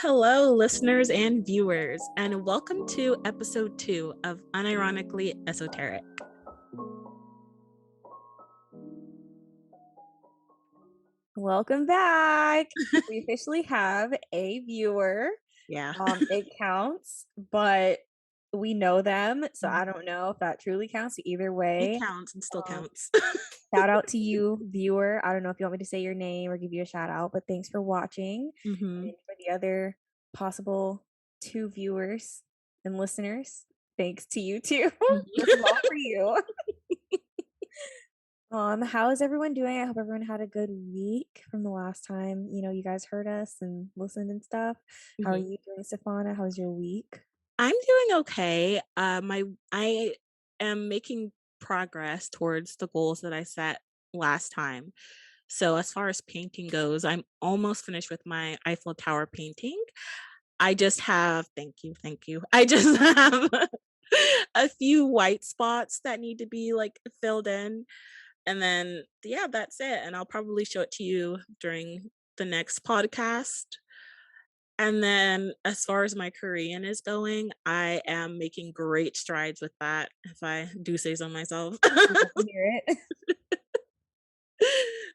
Hello, listeners and viewers, and welcome to episode 2 of Unironically Esoteric. Welcome back. We officially have a viewer. Yeah. It counts, but we know them, so I don't know if that truly counts. Either way, It counts and still counts. shout out to you, viewer. I don't know if you want me to say your name or give you a shout out, but thanks for watching. Mm-hmm. And for the other possible 2 viewers and listeners, thanks to you too. This is all for you. How is everyone doing? I hope everyone had a good week from the last time, you guys heard us and listened and stuff. How are you doing, Stefana? How's your week? I'm doing okay. I am making progress towards the goals that I set last time. So as far as painting goes, I'm almost finished with my Eiffel Tower painting. I just have, thank you. I just have a few white spots that need to be like filled in. And then, yeah, that's it. And I'll probably show it to you during the next podcast. And then, as far as my Korean is going, I am making great strides with that, if I do say so myself. Hear it.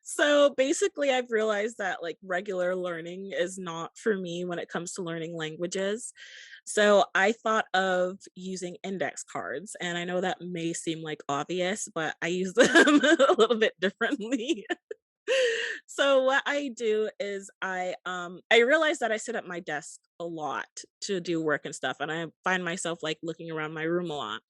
So basically, I've realized that like regular learning is not for me when it comes to learning languages. So I thought of using index cards, and I know that may seem like obvious, but I use them a little bit differently. So what I do is I realize that I sit at my desk a lot to do work and stuff, and I find myself like looking around my room a lot.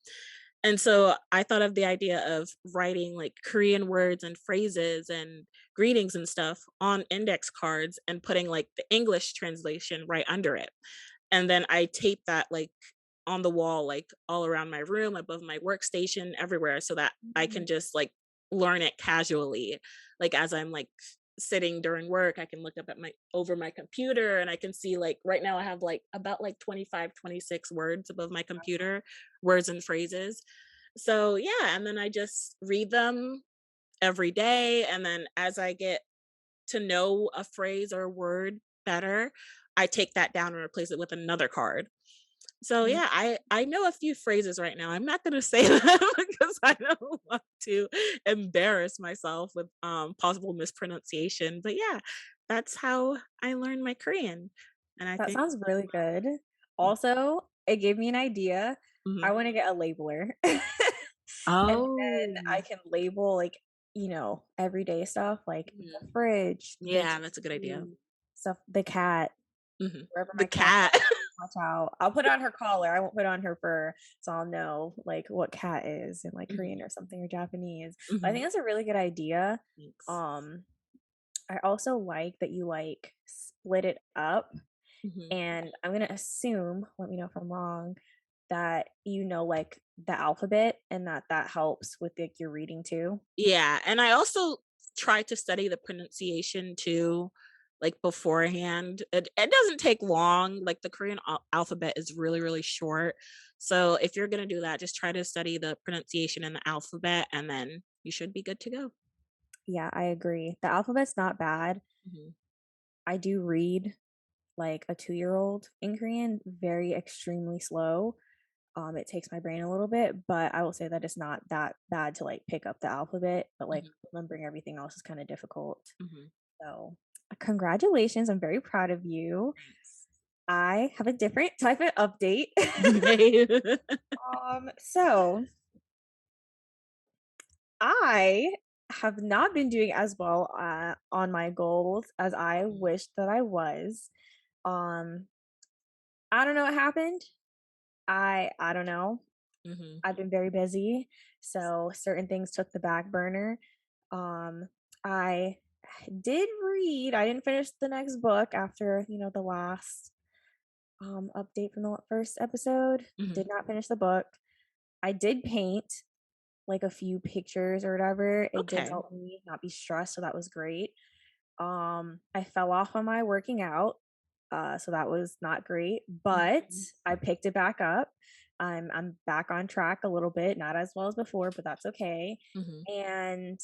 And so I thought of the idea of writing like Korean words and phrases and greetings and stuff on index cards and putting like the English translation right under it. And then I tape that like on the wall, like all around my room, above my workstation, everywhere, so that I can just like learn it casually. Like as I'm like sitting during work, I can look up at my over my computer and I can see like right now I have like about like 25, 26 words above my computer, words and phrases. So yeah, and then I just read them every day. And then as I get to know a phrase or a word better, I take that down and replace it with another card. So Mhm. yeah, I know a few phrases right now. I'm not going to say them because I don't want to embarrass myself with possible mispronunciation. But yeah, that's how I learned my Korean. And I That think sounds really good. Also, it gave me an idea. Mhm. I want to get a labeler. And then Oh. I can label like, everyday stuff like the Mhm. fridge, the Yeah, that's a good idea. TV, stuff, the cat, wherever The my cat cat. goes, watch out. I'll put on her collar. I won't put on her fur, so I'll know like what cat is in like Korean or something or Japanese. But I think Mhm. that's a really good idea. Thanks. Um, I also like that you like split it up, Mhm. and I'm gonna assume, let me know if I'm wrong, that like the alphabet and that helps with like your reading too. Yeah, and I also try to study the pronunciation too, like beforehand. It doesn't take long. Like the Korean alphabet is really, really short. So if you're gonna do that, just try to study the pronunciation and the alphabet, and then you should be good to go. Yeah, I agree. The alphabet's not bad. Mhm. I do read like a 2-year-old in Korean, very extremely slow. It takes my brain a little bit, but I will say that it's not that bad to like pick up the alphabet, but like Mhm. Mhm. remembering everything else is kind of difficult. Mhm. So, congratulations. I'm very proud of you. Thanks. I have a different type of update. Okay. So I have not been doing as well on my goals as I wished that I was. Um, I don't know what happened. I don't know. Mhm. I've been very busy, so certain things took the back burner. I did read. I didn't finish the next book after, the last update from the first episode. Did Mhm. not finish the book. I did paint like a few pictures or whatever. It did Okay. help me not be stressed, so that was great. I fell off on my working out, so that was not great, but Mhm. I picked it back up. I'm back on track a little bit, not as well as before, but that's okay. Mhm. And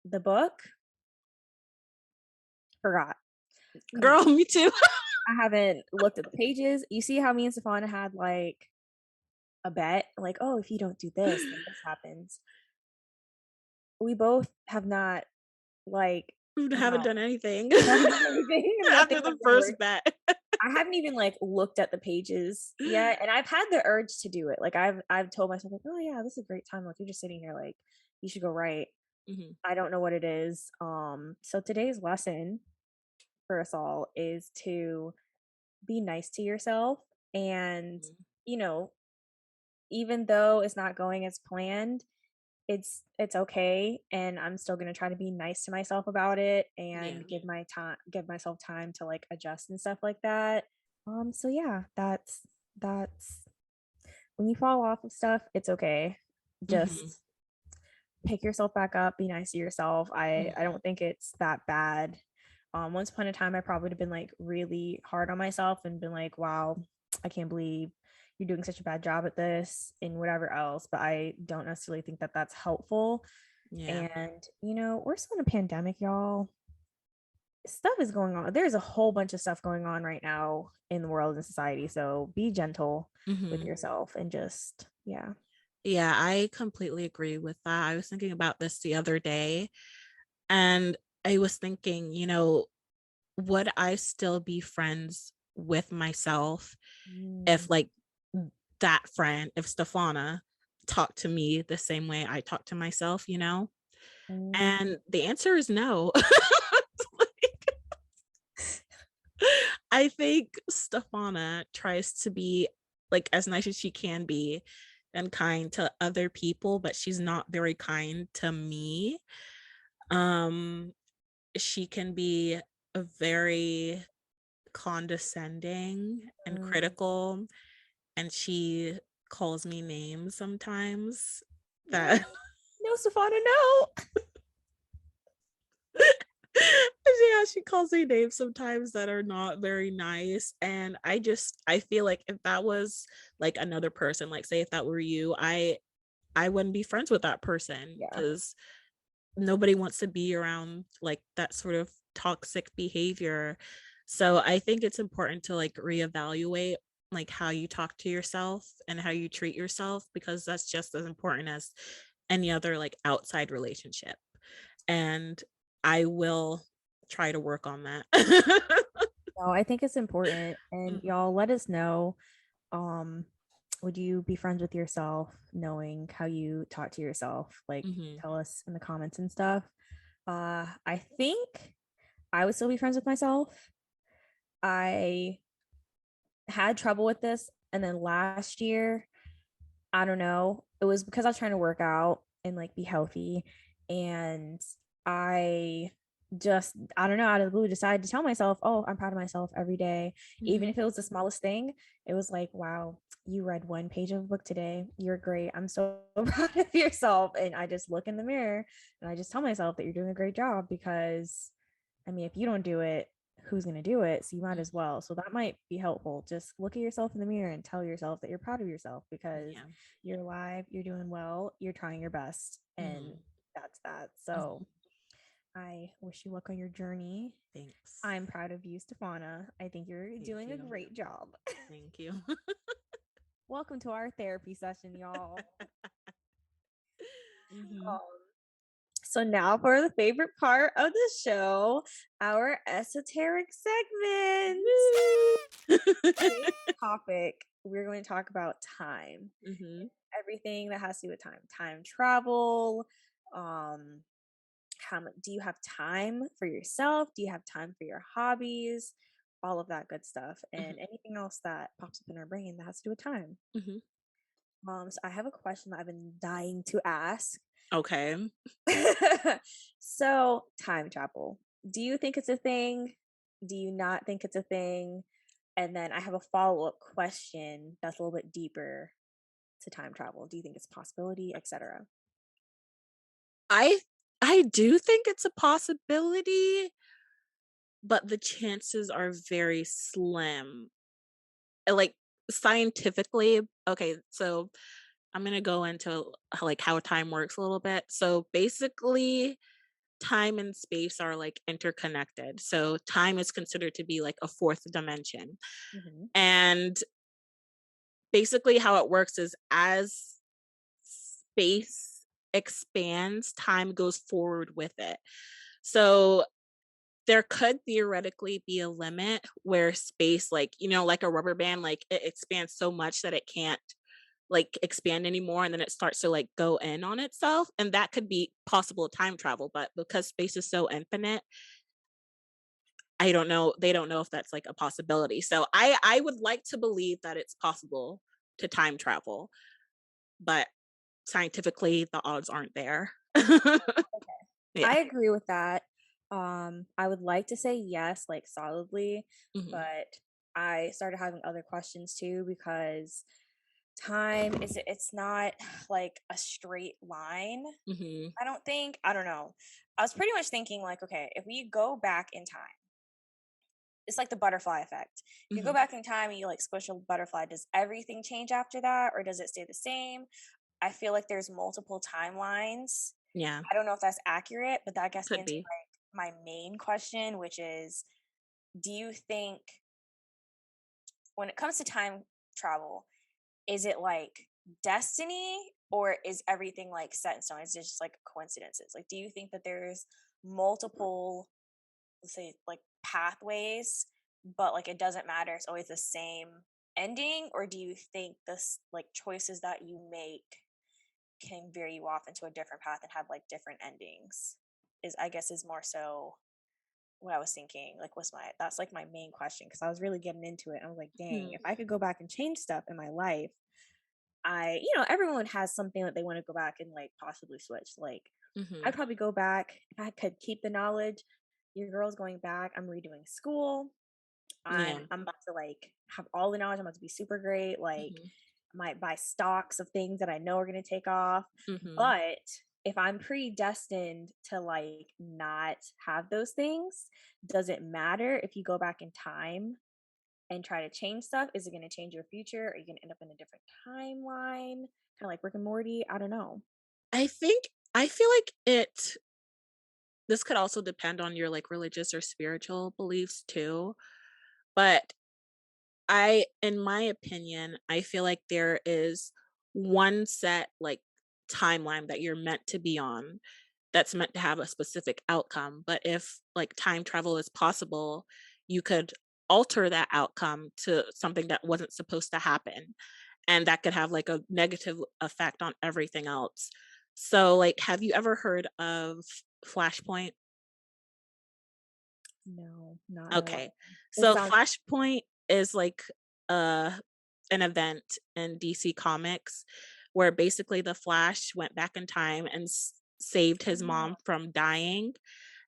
the book, forgot. Girl, me too. I haven't looked at the pages. You see how me and Stefana had like a bet, like, oh, if you don't do this, then this happens. We both have not like Haven't how done anything we haven't done anything. after Nothing has the been first worth. bet. I haven't even like looked at the pages yet, and I've had the urge to do it. Like I've told myself like, oh yeah, this is a great time. Like you're just sitting here, like you should go write. Mhm, I don't know what it is. So today's lesson for us all is to be nice to yourself, and mhm. you know, even though it's not going as planned, it's okay, and I'm still going to try to be nice to myself about it Yeah. and give myself time to like adjust and stuff like that. So yeah, that's when you fall off of stuff, it's okay. Mhm, Just pick yourself back up, be nice to yourself. I mhm. don't think it's that bad. Once upon a time I probably would have been like really hard on myself and been like, wow, I can't believe you're doing such a bad job at this and whatever else, but I don't necessarily think that that's helpful. Yeah. And we're still in a pandemic, y'all. Stuff is going on. There's a whole bunch of stuff going on right now in the world and society, so be gentle with Mhm. yourself and just yeah. Yeah, I completely agree with that. I was thinking about this the other day, and I was thinking, would I still be friends with myself Mm, if, like, that friend, if Stefana talked to me the same way I talk to myself, you know? mm, And the answer is no. I think Stefana tries to be, like, as nice as she can be and kind to other people, but she's not very kind to me. Um, she can be a very condescending and mm. critical, and she calls me names sometimes No, that no, Stefana, no. yeah, she calls me names sometimes that are not very nice, and I feel like if that was, like, another person, like, say if that were you, I wouldn't be friends with that person Yeah. because nobody wants to be around, like, that sort of toxic behavior. So, I think it's important to, like, reevaluate, like, how you talk to yourself and how you treat yourself because that's just as important as any other, like, outside relationship, and I will try to work on that. No, I think it's important. And Mhm, y'all let us know. Um, would you be friends with yourself knowing how you talk to yourself? Like mhm, tell us in the comments and stuff. I think I would still be friends with myself. I had trouble with this. And then last year, I don't know, it was because I was trying to work out and like be healthy. And I I don't know, out of the blue decided to tell myself, oh, I'm proud of myself every day. Even mhm, if it was the smallest thing, it was like, wow, you read one page of a book today. You're great. I'm so proud of yourself. And I just look in the mirror and I just tell myself that you're doing a great job because I mean, if you don't do it, who's going to do it? So you might as mhm, well. So that might be helpful. Just look at yourself in the mirror and tell yourself that you're proud of yourself because yeah, you're alive, you're doing well, you're trying your best. And mhm, that's that. mhm. So I wish you luck on your journey. Thanks. I'm proud of you, Stefana. I think you're Thank doing a you. great job. Thank you. Welcome to our therapy session, y'all. Mhm. Um, so now for the favorite part of the show, our esoteric segments. Woo! Today's topic, we're going to talk about time. Mhm, Everything that has to do with time. Time travel, um, how much do you have time for yourself? Do you have time for your hobbies? All of that good stuff. And mhm, anything else that pops up in our brain that has to do with time. mhm. So I have a question that I've been dying to ask. Okay. So, time travel. Do you think it's a thing? Do you not think it's a thing? And then I have a follow-up question that's a little bit deeper to time travel. Do you think it's a possibility, etc.? I I do think it's a possibility, but the chances are very slim. Like, scientifically okay, so I'm gonna go into, like, how time works a little bit. So, basically, time and space are like interconnected. So time is considered to be like a fourth dimension. Mhm. And basically how it works is as space expands, time goes forward with it. So there could theoretically be a limit where space, like, like a rubber band, like it expands so much that it can't like expand anymore and then it starts to like go in on itself. And that could be possible time travel. But because space is so infinite, I don't know. They don't know if that's like a possibility. So I would like to believe that it's possible to time travel, but scientifically the odds aren't there. Yeah. I agree with that. I would like to say yes, like solidly, Mhm. but I started having other questions too because time is it's not like a straight line. Mhm. I don't think. I don't know. I was pretty much thinking like, okay, if we go back in time, it's like the butterfly effect. If you go Mhm. back in time and you like squish a butterfly, does everything change after that or does it stay the same? I feel like there's multiple timelines. Yeah, I don't know if that's accurate, but that gets me could into be. like my main question, which is, do you think when it comes to time travel, is it like destiny or is everything like set in stone? Is it just like coincidences? Like, do you think that there's multiple, let's say, like pathways, but like it doesn't matter, it's always the same ending? Or do you think this like choices that you make can veer you off into a different path and have like different endings? Is I guess is more so what I was thinking. Like, what's my that's like my main question because I was really getting into it. I was like, dang, Mhm. if I could go back and change stuff in my life, everyone has something that they want to go back and like possibly switch. Like, I'd Mhm. probably go back if I could keep the knowledge. Your girl's going back. I'm redoing school. I'm Yeah. I'm about to like have all the knowledge. I'm about to be super great. Like, Mhm. I might buy stocks of things that I know are gonna take off. Mhm. But if I'm predestined to like not have those things, does it matter if you go back in time and try to change stuff? Is it gonna change your future? Are you gonna end up in a different timeline? Kind of like Rick and Morty? I don't know. I think I feel like this could also depend on your like religious or spiritual beliefs too. But in my opinion, I feel like there is one set like timeline that you're meant to be on that's meant to have a specific outcome. But if like time travel is possible, you could alter that outcome to something that wasn't supposed to happen. And that could have like a negative effect on everything else. So, like, have you ever heard of Flashpoint? No, not at all. Okay. This So sounds Flashpoint is like uh an event in DC Comics where basically the Flash went back in time and saved his oh, mom from dying.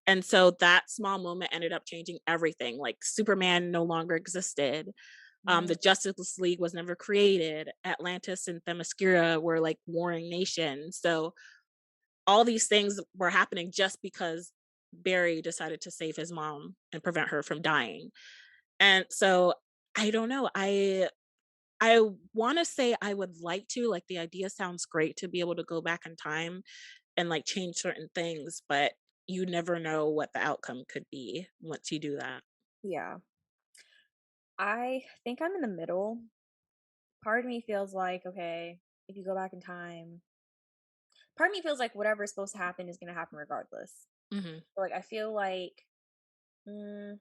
And so that small moment ended up changing everything. Like Superman no longer existed. mm, The Justice League was never created. Atlantis and Themyscira were like warring nations. So all these things were happening just because Barry decided to save his mom and prevent her from dying. And so I don't know. I want to say I would like to, like the idea sounds great to be able to go back in time and like change certain things, but you never know what the outcome could be once you do that. yeah. I think I'm in the middle. Part of me feels like, okay, if you go back in time, part of me feels like whatever is supposed to happen is going to happen regardless. Mhm. So, like, I feel like, mm,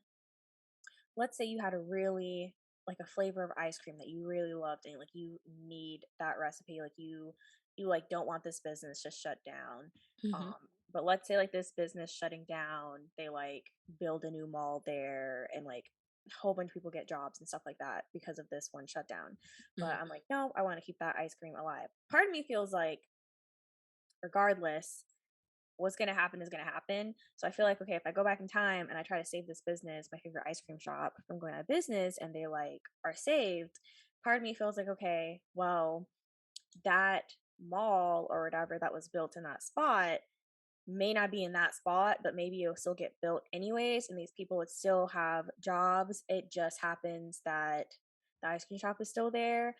let's say you had a really, like a flavor of ice cream that you really loved and like you need that recipe, like you like don't want this business to shut down. Mhm. But let's say like this business shutting down, they like build a new mall there and like a whole bunch of people get jobs and stuff like that because of this one shutdown. But Mhm. I'm like, no, I want to keep that ice cream alive. Part of me feels like regardless, what's going to happen is going to happen. So I feel like, okay, if I go back in time and I try to save this business, my favorite ice cream shop, from going out of business and they like are saved, part of me feels like, okay, well, that mall or whatever that was built in that spot may not be in that spot, but maybe it'll still get built anyways. And these people would still have jobs. It just happens that the ice cream shop is still there.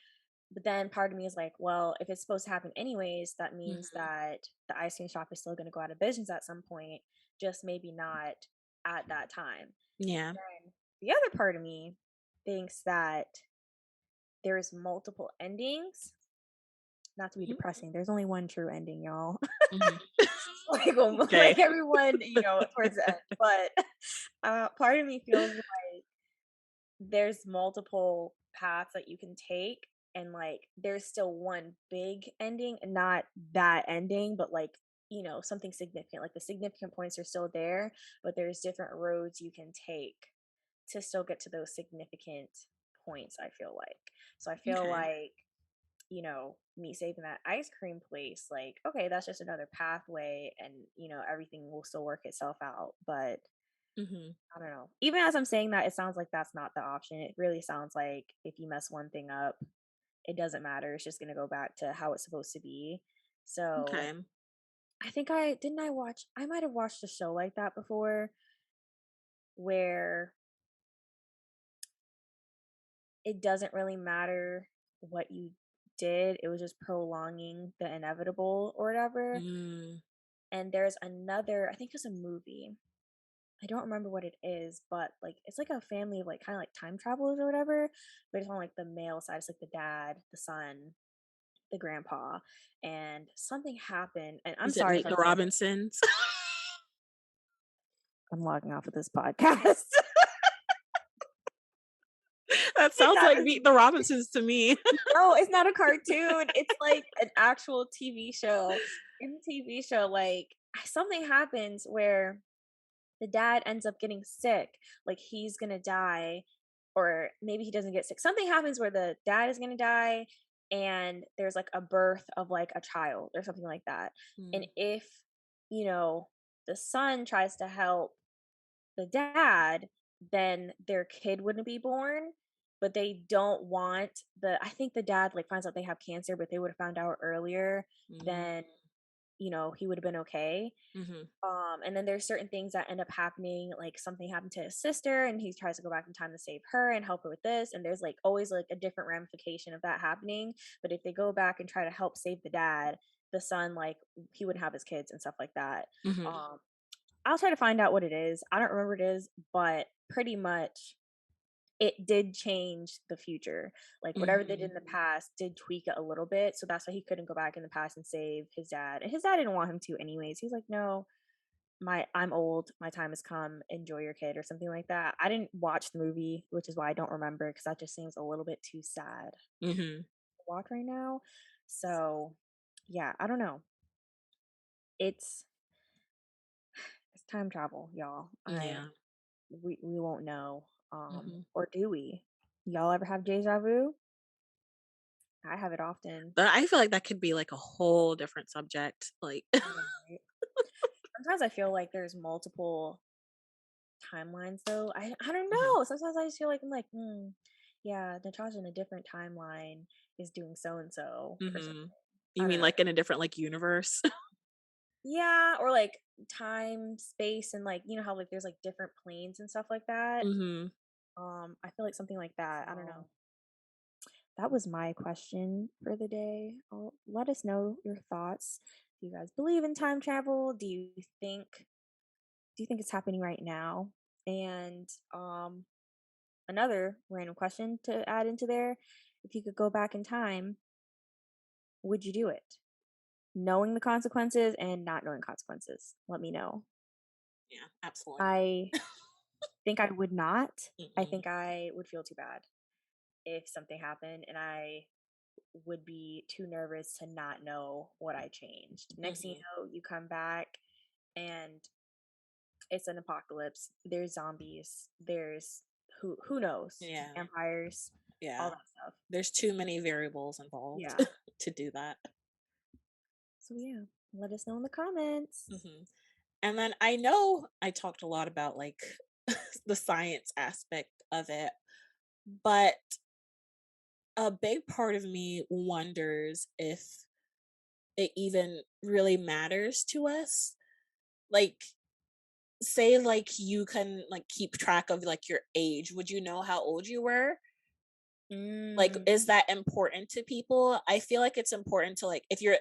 But then part of me is like, well, if it's supposed to happen anyways, that means Mhm. that the ice cream shop is still going to go out of business at some point, just maybe not at that time. Yeah. Then the other part of me thinks that there's multiple endings. Not to be Mhm. depressing, there's only one true ending, y'all. Mhm. like Okay. like everyone, towards the end. But part of me feels like there's multiple paths that you can take, and like there's still one big ending, and not that ending, but like something significant. Like the significant points are still there, but there's different roads you can take to still get to those significant points, I feel like. So I feel Okay. like me saving that ice cream place, like, okay, that's just another pathway, and everything will still work itself out. But Mhm. I don't know. Even as I'm saying that, it sounds like that's not the option. It really sounds like if you mess one thing up, it doesn't matter. It's just going to go back to how it's supposed to be. So Okay. I think I might have watched a show like that before where it doesn't really matter what you did. It was just prolonging the inevitable or whatever. Mm. And there's another, I think it's a movie. I don't remember what it is, but like it's like a family of like kind of like time travelers or whatever, but it's on like the male side. It's like the dad, the son, the grandpa, and something happened. And I'm Is it sorry if Meet I the get it. Robinsons? I'm logging off of this podcast. That Like sounds that like is Meet the Robinsons to me. no, it's not a cartoon. It's like an actual TV show. In the TV show, like something happens where the dad ends up getting sick, like he's gonna die, or maybe he doesn't get sick. Something happens where the dad is gonna die, and there's like a birth of like a child or something like that. And Mm. if you know the son tries to help the dad, then their kid wouldn't be born. But they don't want I think the dad like finds out they have cancer, but they would have found out earlier, Mm. then he would have been okay. Mhm. And then there's certain things that end up happening, like something happened to his sister, and he tries to go back in time to save her and help her with this. And there's like always like a different ramification of that happening. But if they go back and try to help save the dad, the son, like he wouldn't have his kids and stuff like that. Mhm. Um, I'll try to find out what it is. I don't remember what it is, but pretty much it did change the future. Like whatever they did Mhm. in the past did tweak it a little bit. So that's why he couldn't go back in the past and save his dad. And his dad didn't want him to anyways. He's like, no, I'm old, my time has come, enjoy your kid or something like that. I didn't watch the movie, which is why I don't remember because that just seems a little bit too sad to Mhm. watch right now. So yeah, I don't know. It's it's time travel, y'all. I Yeah. we won't know. Mhm. Or do we? Y'all ever have deja vu? I have it often. But I feel like that could be like a whole different subject. Like, I know, right? Sometimes I feel like there's multiple timelines though. I don't mhm. know. Sometimes I just feel like I'm like, yeah, Natasha in a different timeline is doing so and so or something. Mhm. I You don't mean know. like in a different like universe? Yeah, or like time, space, and like how like there's like different planes and stuff like that. Mhm. I feel like something like that. I don't know. That was my question for the day. Let us know your thoughts. Do you guys believe in time travel? Do you think it's happening right now? And another random question to add into there. If you could go back in time, would you do it? Knowing the consequences and not knowing consequences. Let me know. Yeah, absolutely not. I think I would not. I Mm-mm. think I would feel too bad if something happened, and I would be too nervous to not know what I changed. Next thing you Mhm. know, you come back and it's an apocalypse. There's zombies. There's who knows? Yeah. Vampires, all Yeah. that stuff. There's too many variables involved Yeah. to do that. So yeah, let us know in the comments. Mhm. And then I know I talked a lot about like the science aspect of it, but a big part of me wonders if it even really matters to us. Like, say, like, you can like keep track of like your age. Would you know how old you were? Like, Mm, is that important to people? I feel like it's important to, like, if you're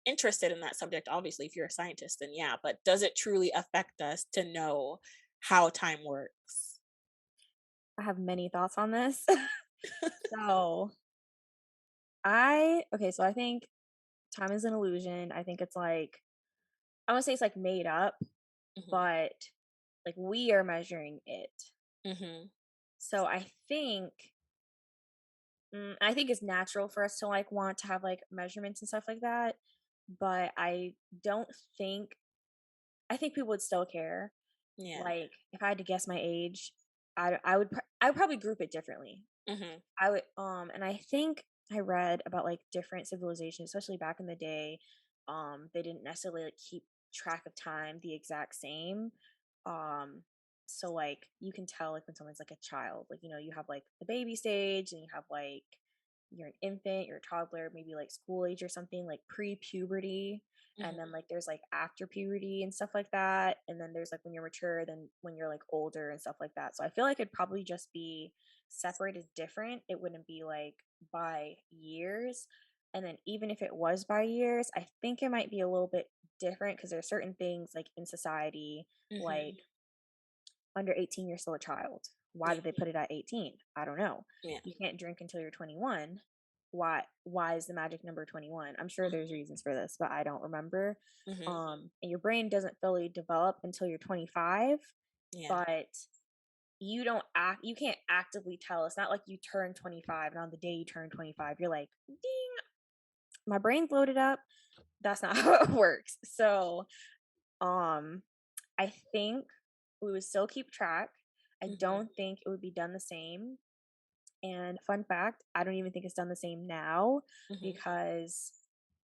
interested in that subject, obviously, if you're a scientist, then yeah, but does it truly affect us to know how time works? I have many thoughts on this. So, so I think time is an illusion. I think it's like, I wanna say it's like made up, Mhm, but like we are measuring it. mhm, So I think it's natural for us to like want to have like measurements and stuff like that, but don't think I think people would still care. yeah, Like if I had to guess my age, I would probably group it differently. mhm, And I think I read about like different civilizations, especially back in the day. They didn't necessarily like keep track of time the exact same. Um, so like you can tell like when someone's like a child, like you have like the baby stage, and you have like you're an infant, you're a toddler, maybe like school age or something, like pre-puberty, and then mhm, like there's like after puberty and stuff like that, and then there's like when you're mature, then when you're like older and stuff like that. So I feel like it'd probably just be separated different. It wouldn't be like by years. And then even if it was by years, I think it might be a little bit different because there are certain things like in society, like mhm, under 18, you're still a child. Why did they yeah, put it at 18? I don't know. yeah, You can't drink until you're 21. Why is the magic number 21? I'm sure there's mhm, reasons for this, but I don't remember. mhm, And your brain doesn't fully develop until you're 25, yeah, but you can't actively tell. It's not like you turn 25 and on the day you turn 25 you're like, "Ding, my brain's loaded up." That's not how it works. So, um I think we would still keep track. I mhm, don't think it would be done the same. And fun fact, I don't even think it's done the same now mhm, because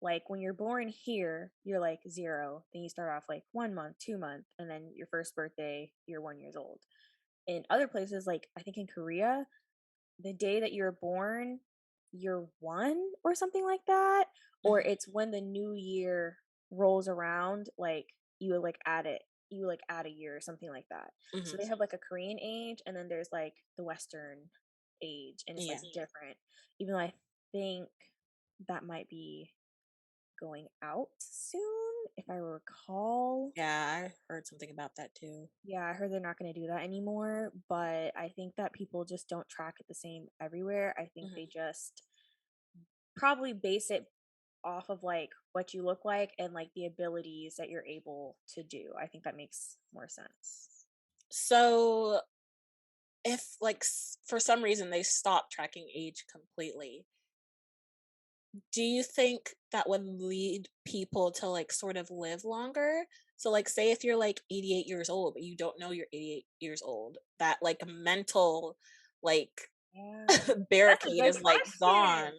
like when you're born here, you're like 0. Then you start off like 1 month, 2 month, and then your first birthday, you're 1 years old. In other places, like I think in Korea, the day that you're born, you're 1 or something like that, or mhm, it's when the new year rolls around, like you would like add it. You like add a year or something like that. So mhm, they have like a Korean age and then there's like the Western age and it's like yeah. different. Even though I think that might be going out soon, if I recall. Yeah, I heard something about that too. Yeah, I heard they're not going to do that anymore, but I think that people just don't track it the same everywhere. I think they Mhm. just probably base it off of like what you look like and like the abilities that you're able to do. I think that makes more sense. So, if, like, for some reason they stop tracking age completely, do you think that would lead people to, like, sort of live longer? So, like, say if you're, like, 88 years old, but you don't know you're 88 years old, that, like, mental, like, Yeah. That's a barricade good is, like, gone. question.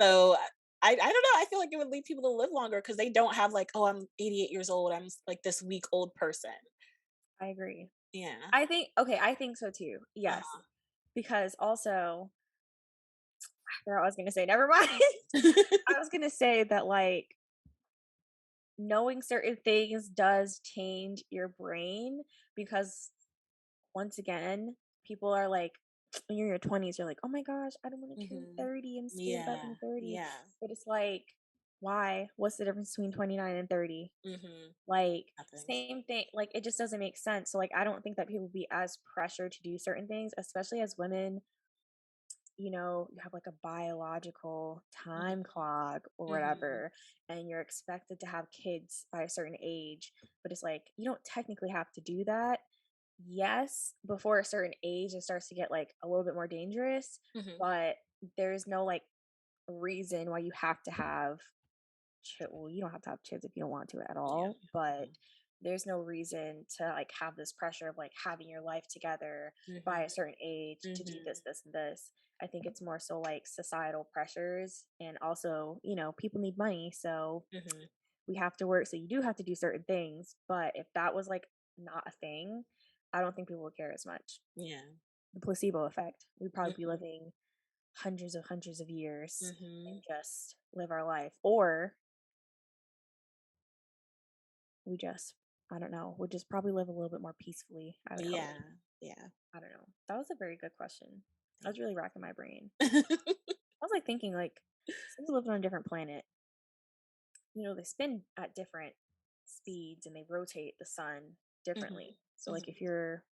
So, I don't know, I feel like it would lead people to live longer because they don't have, like, "Oh, I'm 88 years old, like, this weak old person." I agree. Yeah. I think so too. Yes. Uh-huh. Because also, I forgot what I was going to say. Never mind. I was going to say that like knowing certain things does change your brain because once again, people are like, when you're in your 20s, you're like, oh my gosh, I don't want to turn Mhm. 30. I'm scared about Yeah, being 30. yeah. But it's like, why? What's the difference between 29 and 30? Mhm. Like, Nothing. same thing. Like, it just doesn't make sense. So, like, I don't think that people be as pressured to do certain things, especially as women. You have like a biological time Mhm. clock or Mhm. whatever, and you're expected to have kids by a certain age. But it's like, you don't technically have to do that. Yes, before a certain age, it starts to get like a little bit more dangerous, Mhm. but there's no like reason why you have to have well, you don't have to have kids if you don't want to at Yeah. all, but Mhm. there's no reason to like have this pressure of like having your life together by Mhm. a certain age to do this, Mhm. this, and this. I think it's more so like societal pressures, and also, people need money, so Mhm. we have to work. So you do have to do certain things. But if that was like not a thing, I don't think people would care as much. Yeah. The placebo effect. We'd probably be Mhm. living hundreds of years and Mhm. just live our life. Or we just, I don't know, would just probably live a little bit more peacefully, I would hope. Yeah. Yeah. I don't know. That was a very good question. I was really racking my brain. I was like thinking like since we live on a different planet, they spin at different speeds and they rotate the sun Mhm. differently. So like if Mhm. you're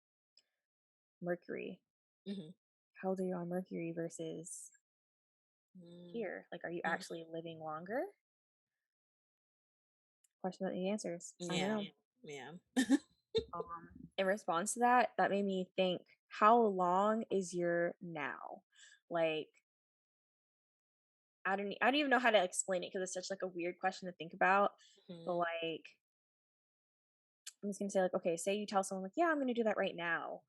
Mercury, Mhm. how old are you on Mercury versus Mm. here? Like are you Mhm. actually living longer? Question without any answers. I don't Yeah. know. Yeah. In response to that, that made me think, how long is your now? Like I don't even know how to explain it because it's such like a weird question to think about. But Mhm. like I'm just gonna say like, okay, say you tell someone like, yeah, I'm gonna do that right now.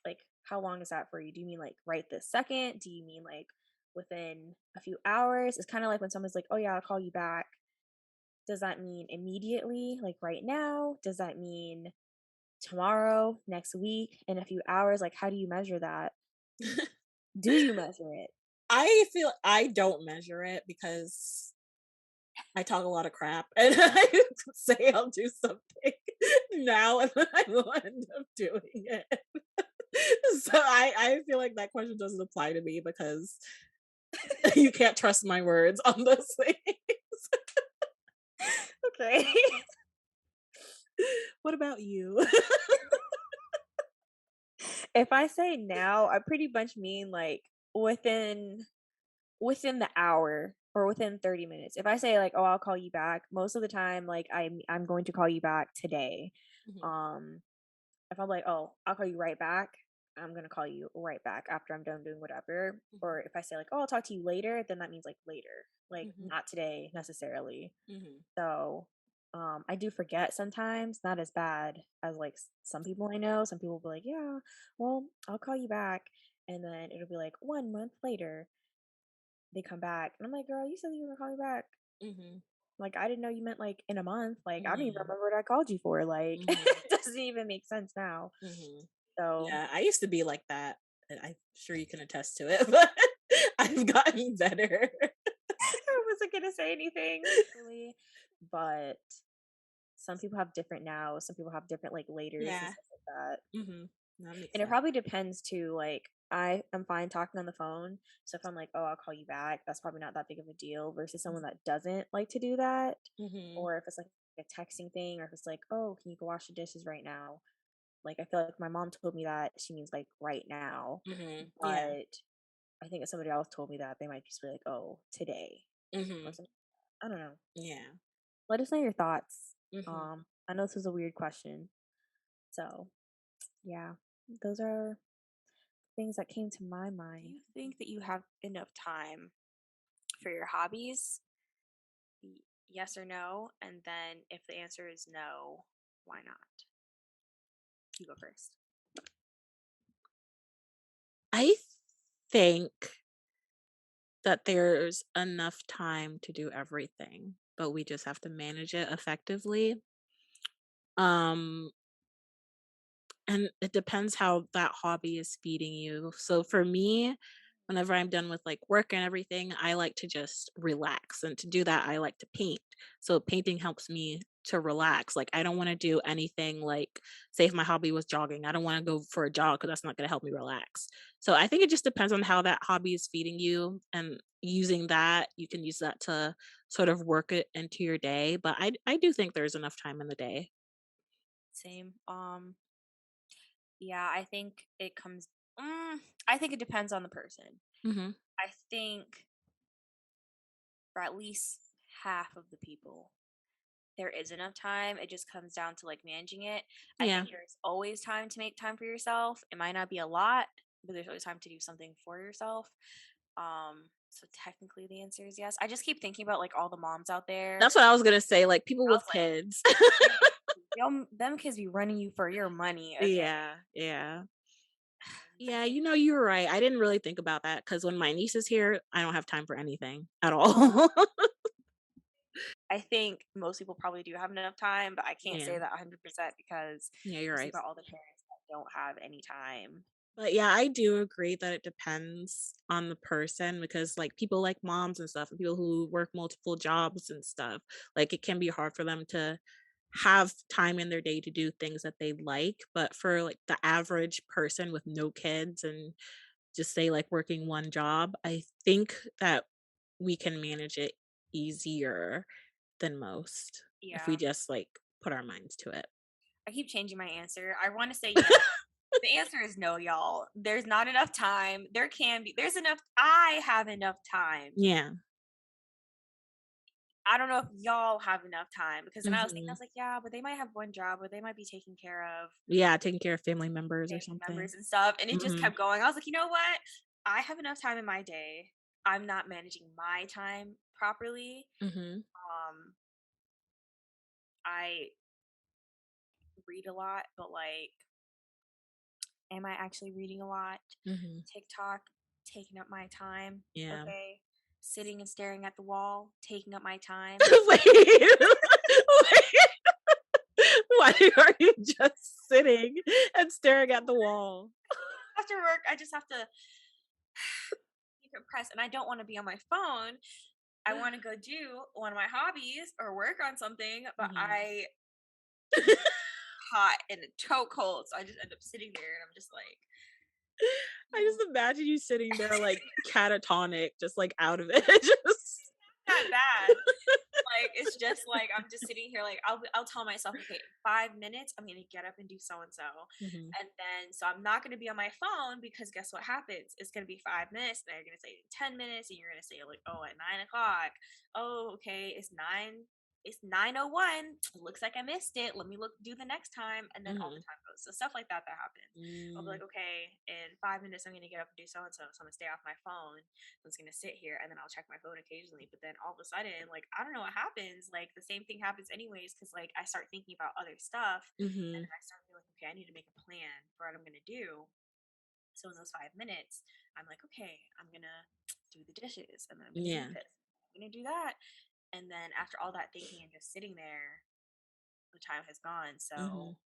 Like, how long is that for you? Do you mean like right this second? Do you mean like within a few hours? It's kind of like when someone's like, oh yeah, I'll call you back. Does that mean immediately, like right now? Does that mean tomorrow, next week, in a few hours? Like, how do you measure that? Do you measure it? I feel I don't measure it because I talk a lot of crap and I say I'll do something now and then I will end up doing it. So I feel like that question doesn't apply to me because you can't trust my words on those things. Okay. What about you? If I say now, I pretty much mean like within the hour or within 30 minutes. If I say like, "Oh, I'll call you back," most of the time like I'm going to call you back today. Mhm. Um if I'm like, "Oh, I'll call you right back," I'm going to call you right back after I'm done doing whatever. Mhm. Or if I say like, "Oh, I'll talk to you later," then that means like later. Like Mhm. not today necessarily. Mhm. So, I do forget sometimes, not as bad as like some people I know. Some people will be like, "Yeah, well, I'll call you back." And then it'll be like 1 month later, they come back. And I'm like, "Girl, you said you were gonna call me back. Mhm. Like, I didn't know you meant like in a month. Like, I don't even Mhm. remember what I called you for. Like, Mhm. it doesn't even make sense now." Mhm. So, Yeah, I used to be like that, and I'm sure you can attest to it, but I've gotten better. I wasn't gonna say anything really, but some people have different nows. Some people have different like laters and Yeah. stuff like that. Mhm. That makes And it sense. probably depends too, like, I am fine talking on the phone, so if I'm like, "Oh, I'll call you back," that's probably not that big of a deal versus someone that doesn't like to do that, Mhm. or if it's, like, a texting thing, or if it's like, "Oh, can you go wash the dishes right now?" Like, I feel like my mom told me that she means, like, right now, Mhm. Yeah. but I think if somebody else told me that, they might just be like, "Oh, today," or Mhm. something. I don't know. Yeah. Let us know your thoughts. Mhm. I know this is a weird question, so, yeah, those are things that came to my mind. Do you think that you have enough time for your hobbies? Yes or no? And then if the answer is no, why not? You go first. I think that there's enough time to do everything, but we just have to manage it effectively. Um, and it depends how that hobby is feeding you. So for me, whenever I'm done with like work and everything, I like to just relax. And to do that, I like to paint. So painting helps me to relax. Like I don't want to do anything like say if my hobby was jogging, I don't want to go for a jog because that's not going to help me relax. So I think it just depends on how that hobby is feeding you and using that, you can use that to sort of work it into your day. But I do think there's enough time in the day. Same. Yeah, I think it depends on the person. Hmm. I think for at least half of the people, there is enough time. It just comes down to like managing it. I Yeah. think there's always time to make time for yourself. It might not be a lot, but there's always time to do something for yourself. So technically the answer is yes. I just keep thinking about like all the moms out there. That's what I was gonna say, like, people I with was like, kids. them kids be running you for your money, okay? Yeah, yeah. I Yeah, think you were right, I didn't really think about that because when my niece is here, I don't have time for anything at all. I think most people probably do have enough time, but I can't Yeah. say that 100% because Yeah, you're just think right. about all the parents that don't have any time. But, yeah, I do agree that it depends on the person because, like, people like moms and stuff, and people who work multiple jobs and stuff, like, it can be hard for them to have time in their day to do things that they like, but for, like, the average person with no kids and just say like working one job, I think that we can manage it easier than most if we Yeah. just like put our minds to it. I keep changing my answer. I want to say yes. The answer is no, y'all. There's not enough time. There's enough. I have enough time. Yeah. I don't know if y'all have enough time because then I was thinking, I Hmm. was like, yeah, but they might have one job or they might be taking care of Yeah, taking care of family members or family something. members and stuff. And it just Hmm. kept going. I was like, you know what? I have enough time in my day. I'm not managing my time properly. Hmm. Um, I read a lot, but like, am I actually reading a lot? Hmm. TikTok taking up my time. Yeah. Okay. Sitting and staring at the wall, taking up my time. Wait, wait. Why are you just sitting and staring at the wall? After work, I just have to keep it pressed. And I don't want to be on my phone. I want to go do one of my hobbies or work on something, but Hmm. I hot in a chokehold. So I just end up sitting there and I'm just like, I "Mm, just imagine you sitting there like catatonic, just like out of it. Just not bad." Like it's just like I'm just sitting here like I'll tell myself, okay, 5 minutes, I'm gonna get up and do so and so. Mhm. And then so I'm not gonna be on my phone because guess what happens? It's gonna be 5 minutes, and then you're gonna say 10 minutes, and you're gonna say like, oh, at 9 o'clock. Oh, okay, it's 9:01. Looks like I missed it. Let me look do the next time. And then all the Mhm. time goes. So stuff like that happens. I'll be Mm. like, okay, in 5 minutes I'm gonna get up and do so and so. So I'm gonna stay off my phone. I'm just gonna sit here and then I'll check my phone occasionally. But then all of a sudden, like I don't know what happens. Like the same thing happens anyways, because like I start thinking about other stuff and Mhm. then I start feeling like, okay, I need to make a plan for what I'm gonna do. So in those 5 minutes, I'm like, okay, I'm gonna do the dishes and then I'm gonna do Yeah. this. I'm gonna do that. And then after all that thinking and just sitting there, the time has gone. So, Mhm.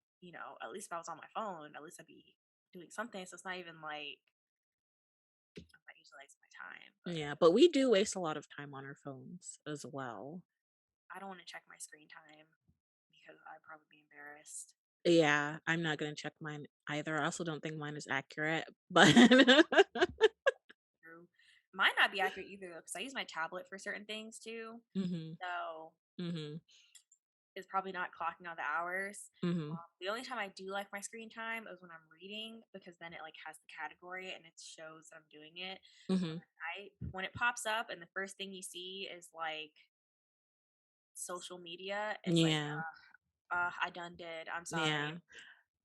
at least if I was on my phone, at least I'd be doing something. So it's not even like I'm not utilizing my time, but Yeah, but we do waste a lot of time on our phones as well. I don't want to check my screen time because I'd probably be embarrassed. Yeah, I'm not gonna check mine either. I also don't think mine is accurate, but True. Might not be accurate either though, because I use my tablet for certain things too. Mhm. So Mhm. it's probably not clocking out the hours. Mhm. The only time I do like my screen time is when I'm reading because then it like has the category and it shows that I'm doing it. But Mhm. when it pops up and the first thing you see is like social media, it's like, Yeah. I done did. I'm Yeah. sorry.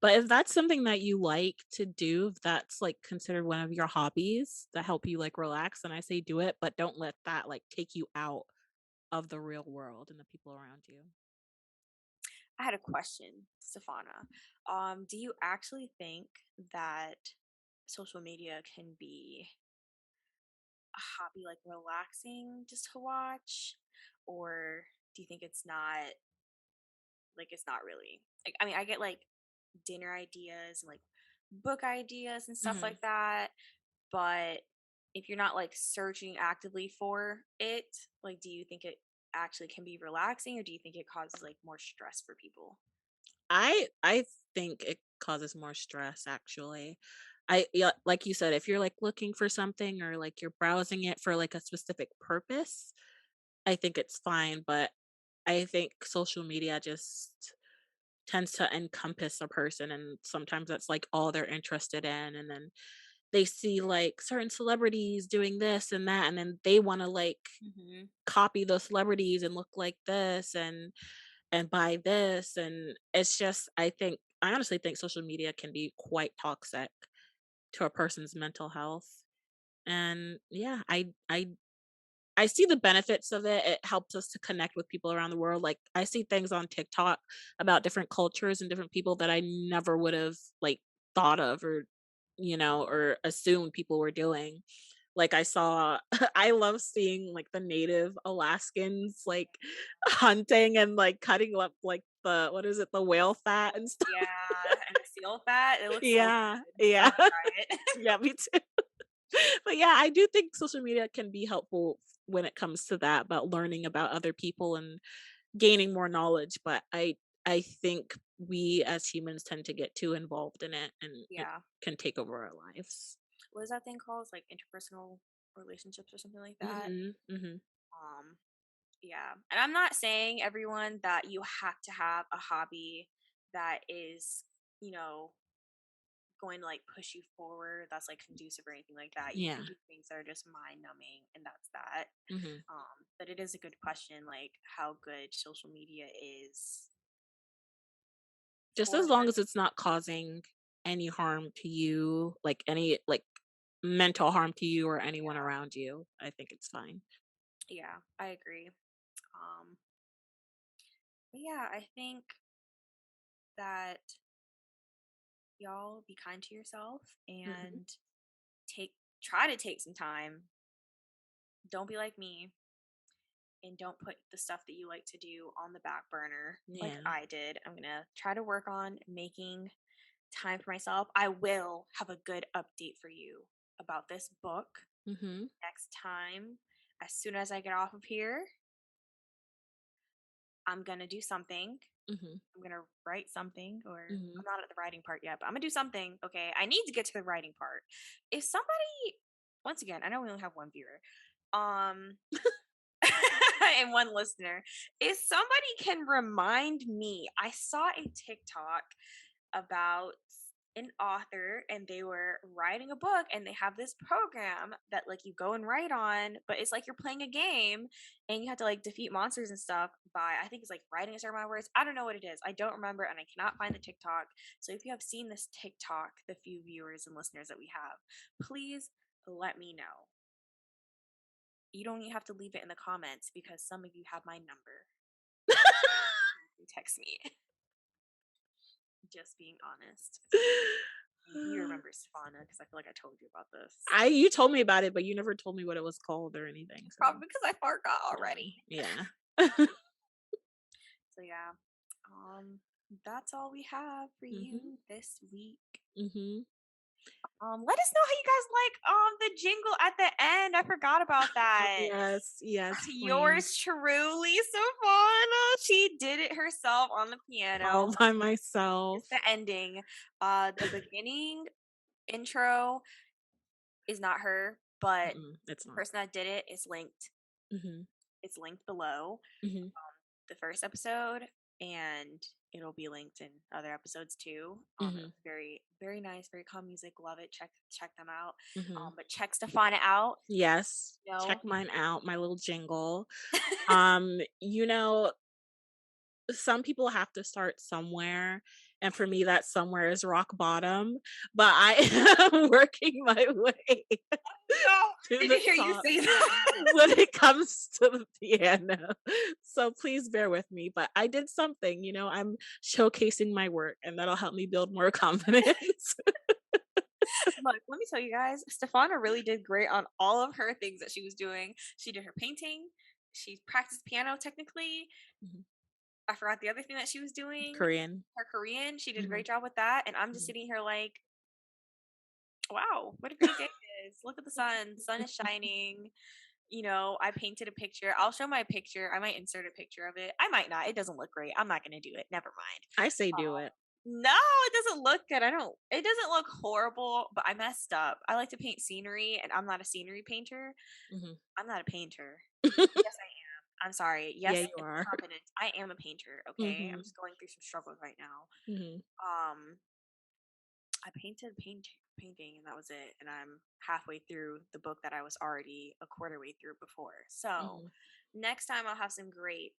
But if that's something that you like to do, if that's like considered one of your hobbies that help you like relax, then I say do it, but don't let that like take you out of the real world and the people around you. I had a question, Stefana. Do you actually think that social media can be a hobby, like relaxing just to watch? Or do you think it's not like it's not really? Like I mean, I get like dinner ideas and like book ideas and stuff Mhm. like that, but if you're not like searching actively for it, like do you think it actually can be relaxing or do you think it causes like more stress for people? I think it causes more stress actually. I yeah, like you said, if you're like looking for something or like you're browsing it for like a specific purpose, I think it's fine, but I think social media just tends to encompass a person and sometimes that's like all they're interested in and then they see like certain celebrities doing this and that and then they want to like Hmm. copy those celebrities and look like this and buy this and it's just I honestly think social media can be quite toxic to a person's mental health and yeah I see the benefits of it. It helps us to connect with people around the world. Like I see things on TikTok about different cultures and different people that I never would have like thought of or or assumed people were doing. Like I saw I love seeing like the native Alaskans like hunting and like cutting up like the what is it, the whale fat and stuff. Yeah, and the seal fat, it looks so Yeah. good. I Yeah. want to try it. Yeah, me too. But yeah, I do think social media can be helpful when it comes to that, about learning about other people and gaining more knowledge. But I think we as humans tend to get too involved in it and it Yeah. can take over our lives. what is that thing called? It's like interpersonal relationships or something like that. Mhm. Mhm. Um, yeah. And I'm not saying everyone that you have to have a hobby that is, you know, going to like push you forward, that's like conducive or anything like that. You Yeah. can do things that are just mind numbing, and that's that. Mhm. But it is a good question, like how good social media is Just for as long learning. as it's not causing any harm to you, like any like mental harm to you or anyone around you, I think it's fine. Yeah, I agree. Um, but yeah, I think that y'all be kind to yourself Mhm. and take try to take some time. Don't be like me and don't put the stuff that you like to do on the back burner like Yeah. I did. I'm going to try to work on making time for myself. I will have a good update for you about this book Mhm. next time. As soon as I get off of here, I'm going to do something. Mhm. I'm going to write something, or Mhm. I'm not at the writing part yet, but I'm going to do something. Okay. I need to get to the writing part. If somebody, once again, I know we only have one viewer. Um, and one listener. If somebody can remind me, I saw a TikTok about an author and they were writing a book and they have this program that like you go and write on, but it's like you're playing a game and you have to like defeat monsters and stuff by, I think it's like writing a certain amount of words. I don't know what it is. I don't remember and I cannot find the TikTok. So if you have seen this TikTok, the few viewers and listeners that we have, please let me know. You don't even have to leave it in the comments because some of you have my number. You can text me. Just being honest. Maybe you remember Savannah because I feel like I told you about this. I You told me about it, but you never told me what it was called or anything. So Probably because I forgot yeah. already. Yeah. So yeah, that's all we have for Mhm. you this week. Mhm. Let us know how you guys like the jingle at the end. I forgot about that. Yes. Yes. Please. Yours truly, Savannah. She did it herself on the All piano. by myself. It's the ending. The beginning intro is not her, but Mm-mm, it's the not. person that did it is linked. Mhm. It's linked below Mhm. the first episode, and it'll be linked in other episodes too. It Mhm. was very, very nice, very calm music. Love it. Check them out. Mhm. But check Stefana out. Yes. You Check know, mine out. My little jingle. You know, some people have to start somewhere, and for me that somewhere is rock bottom, but I am working my way no, to I the didn't hear you top say that. when it comes to the piano. So please bear with me, but I did something, I'm showcasing my work and that'll help me build more confidence. Look, let me tell you guys, Stefana really did great on all of her things that she was doing. She did her painting. She practiced piano technically. Mhm. I forgot the other thing that she was doing. Korean. Her Korean. She did a Mhm, great job with that. And I'm just mhm. sitting here like, wow, what a great day it is. Look at the sun. The sun is shining. I painted a picture. I'll show my picture. I might insert a picture of it. I might not. It doesn't look great. I'm not going to do it. Never mind. I say do it. No, it doesn't look good. It doesn't look horrible, but I messed up. I like to paint scenery and I'm not a scenery painter. Mhm. I'm not a painter. Yes, I am. I'm sorry. Yeah, Yes, you in are. confidence. I am a painter. Okay. I'm Mhm, just going through some struggles right now. mhm, Um, I painting and that was it. And I'm halfway through the book that I was already a quarter way through before. So mhm. next time I'll have some great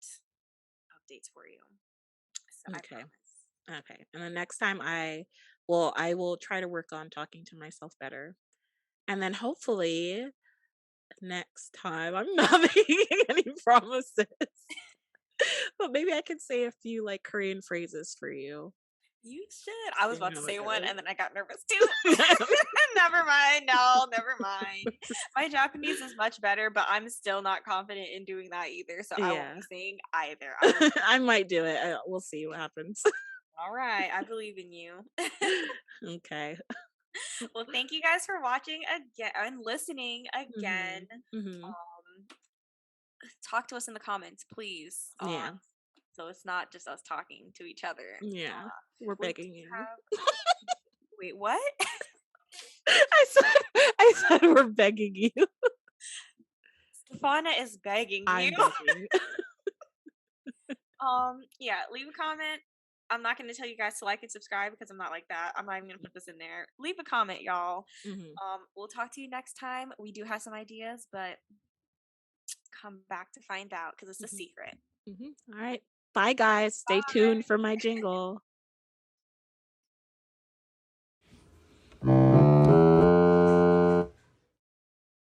updates for you. So I Okay. promise. Okay. And the next time I will try to work on talking to myself better. And then hopefully next time I'm not making any promises. But maybe I could say a few like Korean phrases for you. You should. I was See about to how it say one goes. and then I got nervous too. Never mind. No, never mind. My Japanese is much better, but I'm still not confident in doing that either. So I won't Yeah. be saying either. I will. I might do it. We'll see what happens. All right. I believe in you. Okay. Well, thank you guys for watching again and listening again. Mhm. Mhm. Um, talk to us in the comments, please. Yeah. So it's not just us talking to each other. Yeah. We're What do begging you you. have? Wait, what? I said we're begging you. Stefana is begging you. I'm begging. Yeah, leave a comment. I'm not gonna tell you guys to like and subscribe because I'm not like that. I'm not even gonna put this in there. Leave a comment, y'all. Mhm, We'll talk to you next time. We do have some ideas, but come back to find out because it's a mhm, secret. mhm. Alright. Bye, guys. Stay tuned for my jingle.